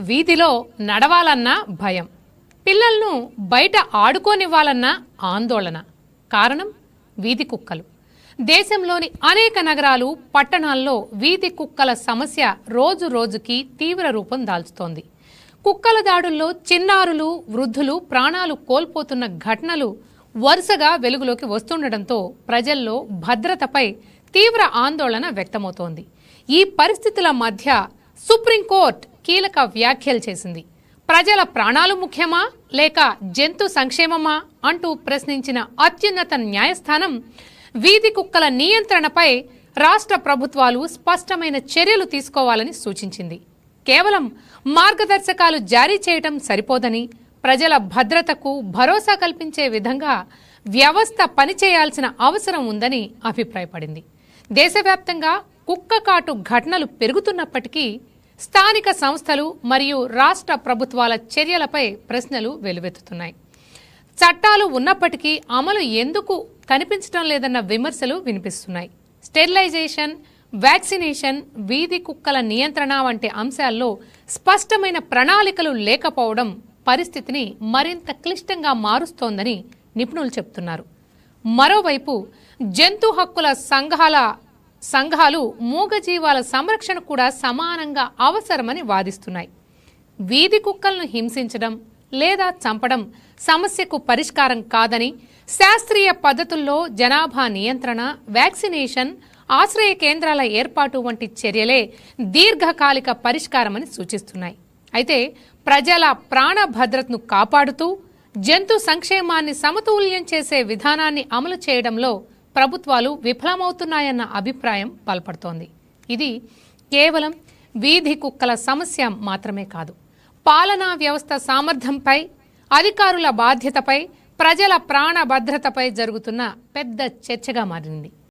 వీధిలో నడవాలన్నా భయం, పిల్లలను బయట ఆడుకోనివ్వాలన్నా ఆందోళన. కారణం వీధి కుక్కలు. దేశంలోని అనేక నగరాలు, పట్టణాల్లో వీధి కుక్కల సమస్య రోజు రోజుకి తీవ్ర రూపం దాల్చుతోంది. కుక్కల దాడుల్లో చిన్నారులు, వృద్ధులు ప్రాణాలు కోల్పోతున్న ఘటనలు వరుసగా వెలుగులోకి వస్తుండటంతో ప్రజల్లో భద్రతపై తీవ్ర ఆందోళన వ్యక్తమవుతోంది. ఈ పరిస్థితుల మధ్య సుప్రీంకోర్టు కీలక వ్యాఖ్యలు చేసింది. ప్రజల ప్రాణాలు ముఖ్యమా లేక జంతు సంక్షేమమా అంటూ ప్రశ్నించిన అత్యున్నత న్యాయస్థానం వీధి కుక్కల నియంత్రణపై రాష్ట్ర ప్రభుత్వాలు స్పష్టమైన చర్యలు తీసుకోవాలని సూచించింది. కేవలం మార్గదర్శకాలు జారీ చేయటం సరిపోదని, ప్రజల భద్రతకు భరోసా కల్పించే విధంగా వ్యవస్థ పనిచేయాల్సిన అవసరం ఉందని అభిప్రాయపడింది. దేశవ్యాప్తంగా కుక్క కాటు ఘటనలు పెరుగుతున్నప్పటికీ స్థానిక సంస్థలు మరియు రాష్ట్ర ప్రభుత్వాల చర్యలపై ప్రశ్నలు వెల్లువెత్తుతున్నాయి. చట్టాలు ఉన్నప్పటికీ అమలు ఎందుకు కనిపించడం లేదన్న విమర్శలు వినిపిస్తున్నాయి. స్టెరిలైజేషన్, వ్యాక్సినేషన్, వీధి కుక్కల నియంత్రణ వంటి అంశాల్లో స్పష్టమైన ప్రణాళికలు లేకపోవడం పరిస్థితిని మరింత క్లిష్టంగా మారుస్తోందని నిపుణులు చెబుతున్నారు. మరోవైపు జంతు హక్కుల సంఘాలు మూగజీవాల సంరక్షణ కూడా సమానంగా అవసరమని వాదిస్తున్నాయి. వీధి కుక్కలను హింసించడం లేదా చంపడం సమస్యకు పరిష్కారం కాదని, శాస్త్రీయ పద్ధతుల్లో జనాభా నియంత్రణ, వ్యాక్సినేషన్, ఆశ్రయ కేంద్రాల ఏర్పాటు వంటి చర్యలే దీర్ఘకాలిక పరిష్కారమని సూచిస్తున్నాయి. అయితే ప్రజల ప్రాణ భద్రతను కాపాడుతూ జంతు సంక్షేమాన్ని సమతుల్యం చేసే విధానాన్ని అమలు చేయడంలో ప్రభుత్వాలు విఫలమవుతున్నాయన్న అభిప్రాయం బలపడుతోంది. ఇది కేవలం వీధి కుక్కల సమస్య మాత్రమే కాదు, పాలనా వ్యవస్థ సామర్థ్యంపై, అధికారుల బాధ్యతపై, ప్రజల ప్రాణ భద్రతపై జరుగుతున్న పెద్ద చర్చగా మారింది.